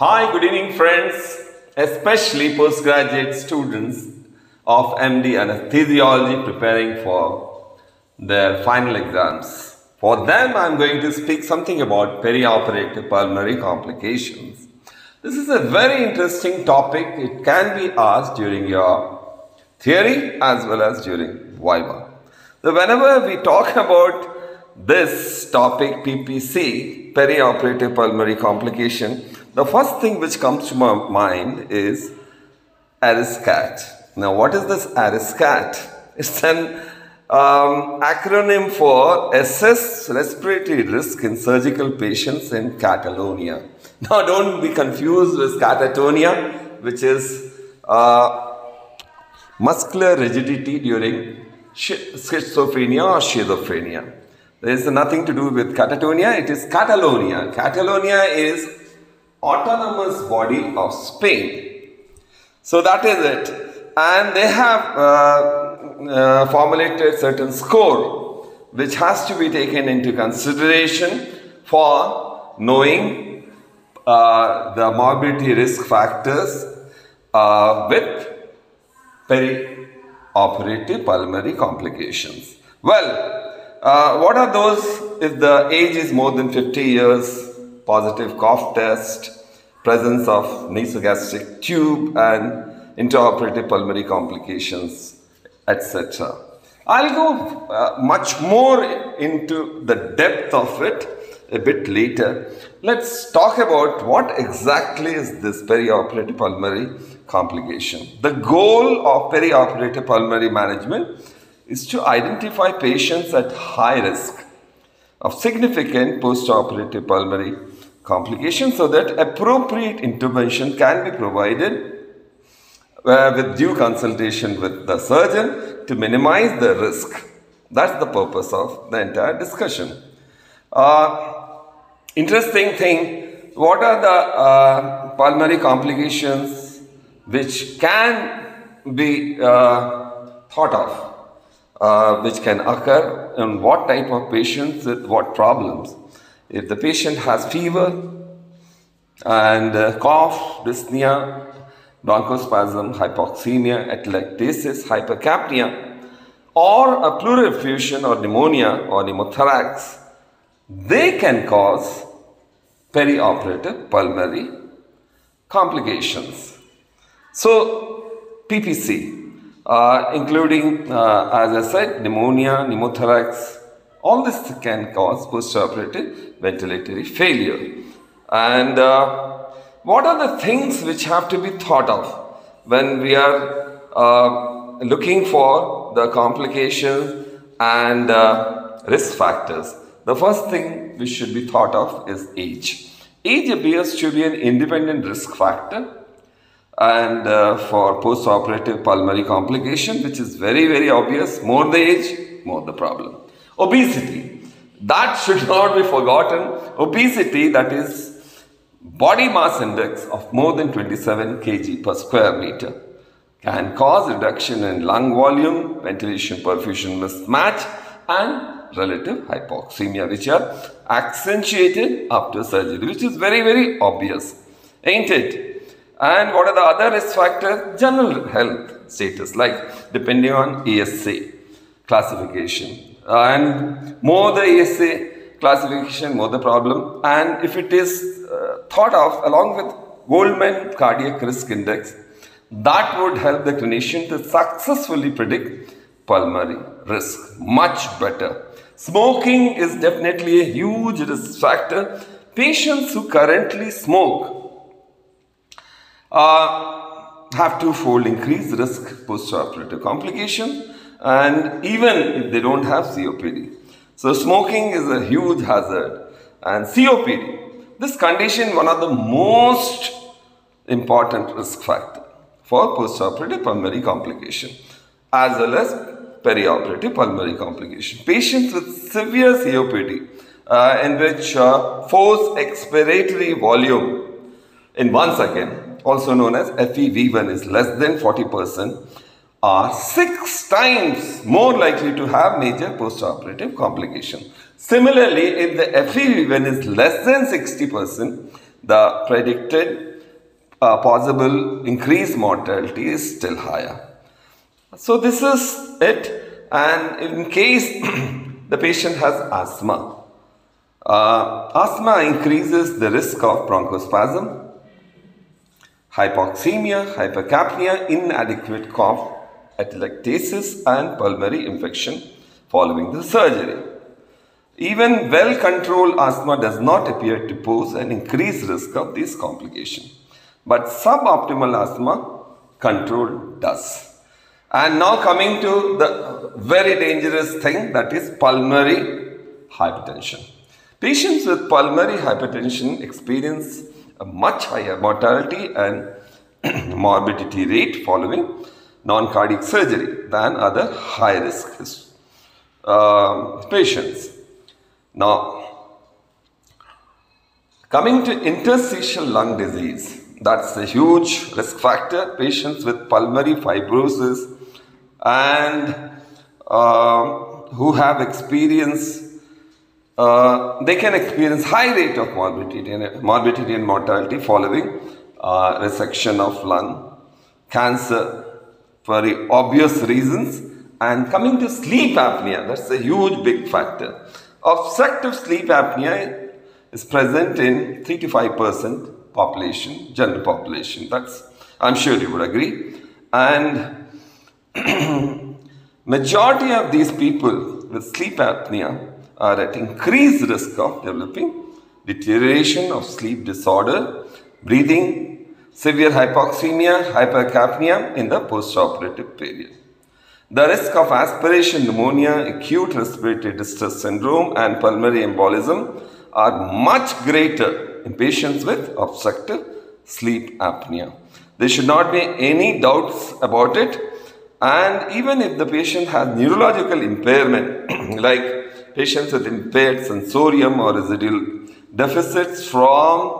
Hi, good evening friends, especially postgraduate students of MD Anesthesiology preparing for their final exams. For them, I am going to speak something about perioperative pulmonary complications. This is a very interesting topic. It can be asked during your theory as well as during Viva. So whenever we talk about this topic, PPC, perioperative pulmonary complication, the first thing which comes to my mind is ARISCAT. Now, what is this ARISCAT? It's an acronym for Assess Respiratory Risk in Surgical Patients in Catalonia. Now, don't be confused with catatonia, which is muscular rigidity during schizophrenia or schizophrenia. There is nothing to do with catatonia, it is Catalonia. Catalonia is autonomous body of Spain. So that is it. And they have formulated certain score which has to be taken into consideration for knowing the morbidity risk factors with perioperative pulmonary complications. Well, what are those? If the age is more than 50 years, positive cough test, presence of nasogastric tube and intraoperative pulmonary complications, etc. I'll go much more into the depth of it a bit later. Let's talk about what exactly is this perioperative pulmonary complication. The goal of perioperative pulmonary management is to identify patients at high risk of significant postoperative pulmonary complications so that appropriate intervention can be provided with due consultation with the surgeon to minimize the risk. That's the purpose of the entire discussion. Interesting thing, what are the pulmonary complications which can be thought of, which can occur in what type of patients with what problems? If the patient has fever and cough, dyspnea, bronchospasm, hypoxemia, atelectasis, hypercapnia, or a pleural effusion or pneumonia or pneumothorax, they can cause perioperative pulmonary complications. So, PPC, including, as I said, pneumonia, pneumothorax, all this can cause postoperative ventilatory failure. And what are the things which have to be thought of when we are looking for the complications and risk factors? The first thing which should be thought of is age. Age appears to be an independent risk factor and for postoperative pulmonary complication, which is very, very obvious. More the age, more the problem. Obesity, that should not be forgotten. Obesity, that is body mass index of more than 27 kg per square meter, can cause reduction in lung volume, ventilation perfusion mismatch and relative hypoxemia, which are accentuated after surgery, which is very, very obvious, ain't it? And what are the other risk factors? General health status, like depending on ESA classification. And more the ESA classification, more the problem. And if it is thought of along with Goldman Cardiac Risk Index, that would help the clinician to successfully predict pulmonary risk much better. Smoking is definitely a huge risk factor. Patients who currently smoke have twofold increased risk postoperative complication, and even if they don't have COPD. So smoking is a huge hazard. And COPD, this condition, one of the most important risk factor for postoperative pulmonary complication as well as perioperative pulmonary complication. Patients with severe COPD in which forced expiratory volume in 1 second, also known as FEV1, is less than 40%, are 6 times more likely to have major postoperative complication. Similarly, if the FEV1 is less than 60%, the predicted possible increased mortality is still higher. So this is it, and in case the patient has asthma, asthma increases the risk of bronchospasm, hypoxemia, hypercapnia, inadequate cough, atelectasis, and pulmonary infection following the surgery. Even well-controlled asthma does not appear to pose an increased risk of these complications, but suboptimal asthma control does. And now coming to the very dangerous thing, that is pulmonary hypertension. Patients with pulmonary hypertension experience a much higher mortality and morbidity rate following non-cardiac surgery than other high-risk patients. Now, coming to interstitial lung disease, that's a huge risk factor. Patients with pulmonary fibrosis and who have experienced, they can experience high rate of morbidity and mortality following resection of lung cancer for very obvious reasons. And coming to sleep apnea, that's a huge big factor. Obstructive sleep apnea is present in 3 to 5% population, general population. That's, I'm sure you would agree. And majority of these people with sleep apnea are at increased risk of developing deterioration of sleep disorder, breathing, severe hypoxemia, hypercapnia in the postoperative period. The risk of aspiration pneumonia, acute respiratory distress syndrome, and pulmonary embolism are much greater in patients with obstructive sleep apnea. There should not be any doubts about it. And even if the patient has neurological impairment, like patients with impaired sensorium or residual deficits from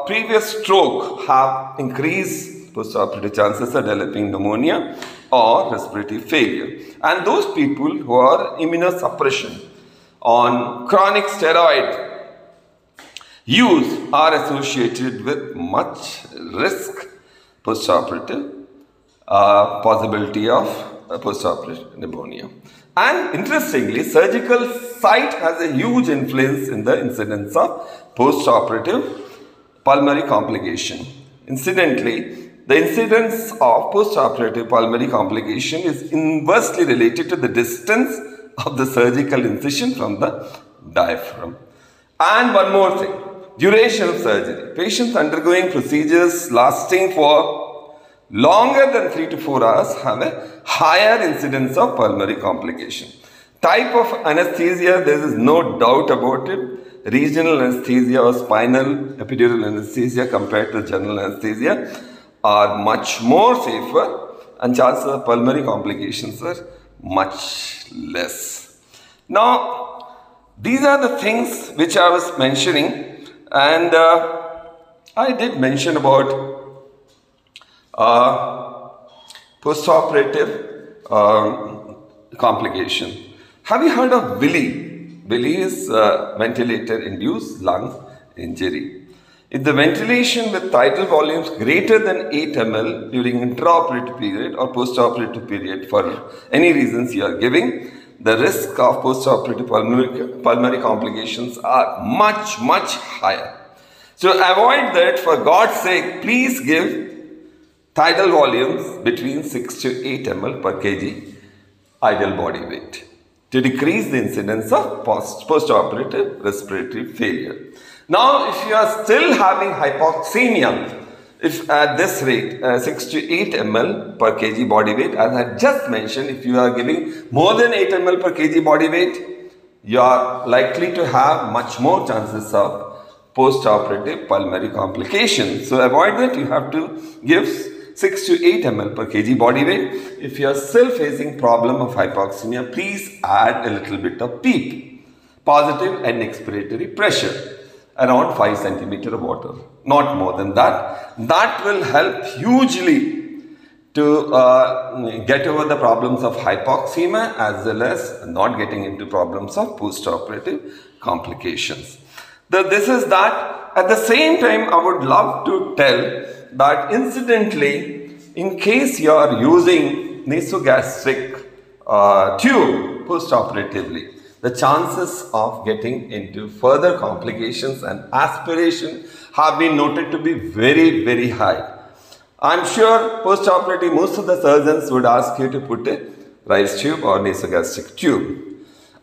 previous stroke have increased postoperative chances of developing pneumonia or respiratory failure. And those people who are immunosuppression on chronic steroid use are associated with much risk postoperative possibility of postoperative pneumonia. And interestingly, surgical site has a huge influence in the incidence of postoperative pulmonary complication. Incidentally, the incidence of postoperative pulmonary complication is inversely related to the distance of the surgical incision from the diaphragm. And one more thing, duration of surgery. Patients undergoing procedures lasting for longer than 3 to 4 hours have a higher incidence of pulmonary complication. Type of anesthesia, there is no doubt about it. Regional anesthesia or spinal epidural anesthesia compared to general anesthesia are much more safer, and chances of pulmonary complications are much less. Now, these are the things which I was mentioning, and I did mention about postoperative complication. Have you heard of VILI? VILI is ventilator-induced lung injury. If the ventilation with tidal volumes greater than 8 ml during intraoperative period or postoperative period for any reasons you are giving, the risk of postoperative pulmonary complications are much higher. So avoid that. For God's sake, please give tidal volumes between 6 to 8 ml per kg ideal body weight to decrease the incidence of postoperative respiratory failure. Now, if you are still having hypoxemia, if at this rate 6 to 8 ml per kg body weight, as I just mentioned, if you are giving more than 8 ml per kg body weight, you are likely to have much more chances of postoperative pulmonary complications. So avoid that. You have to give 6 to 8 ml per kg body weight. If you are still facing problem of hypoxemia, please add a little bit of PEEP, positive and expiratory pressure, around 5 centimeter of water, not more than that. That will help hugely to get over the problems of hypoxemia as well as not getting into problems of postoperative complications. This is that, At the same time, I would love to tell that incidentally, in case you are using nasogastric tube post-operatively, the chances of getting into further complications and aspiration have been noted to be very, very high. I'm sure post-operatively most of the surgeons would ask you to put a RICE tube or nasogastric tube.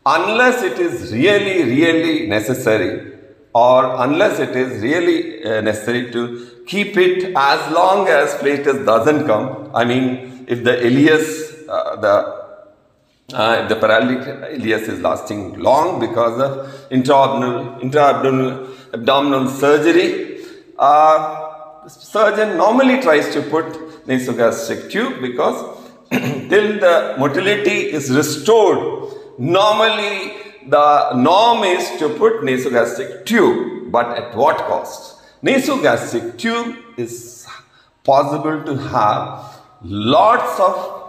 Unless it is really necessary, or unless it is really necessary to keep it as long as flatus doesn't come. I mean, if the ileus, the paralytic ileus is lasting long because of intra-abdominal surgery, surgeon normally tries to put nasogastric tube because till the motility is restored, normally the norm is to put nasogastric tube, but at what cost? Nasogastric tube is possible to have lots of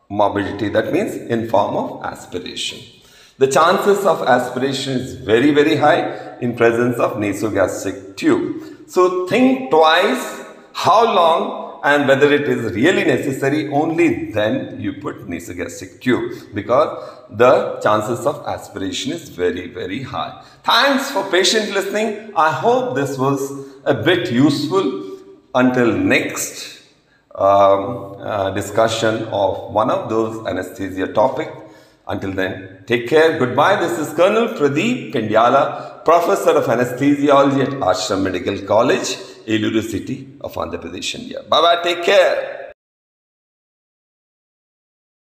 morbidity, that means in form of aspiration. The chances of aspiration is very high in presence of nasogastric tube. So think twice how long and whether it is really necessary, only then you put nasogastric tube, because the chances of aspiration is very high. Thanks for patient listening. I hope this was a bit useful. Until next discussion of one of those anesthesia topic. Until then, take care. Goodbye. This is Colonel Pradeep Pendyala, Professor of Anesthesiology at Ashram Medical College, Eluru City of Andhra Pradesh, India. Bye-bye. Take care.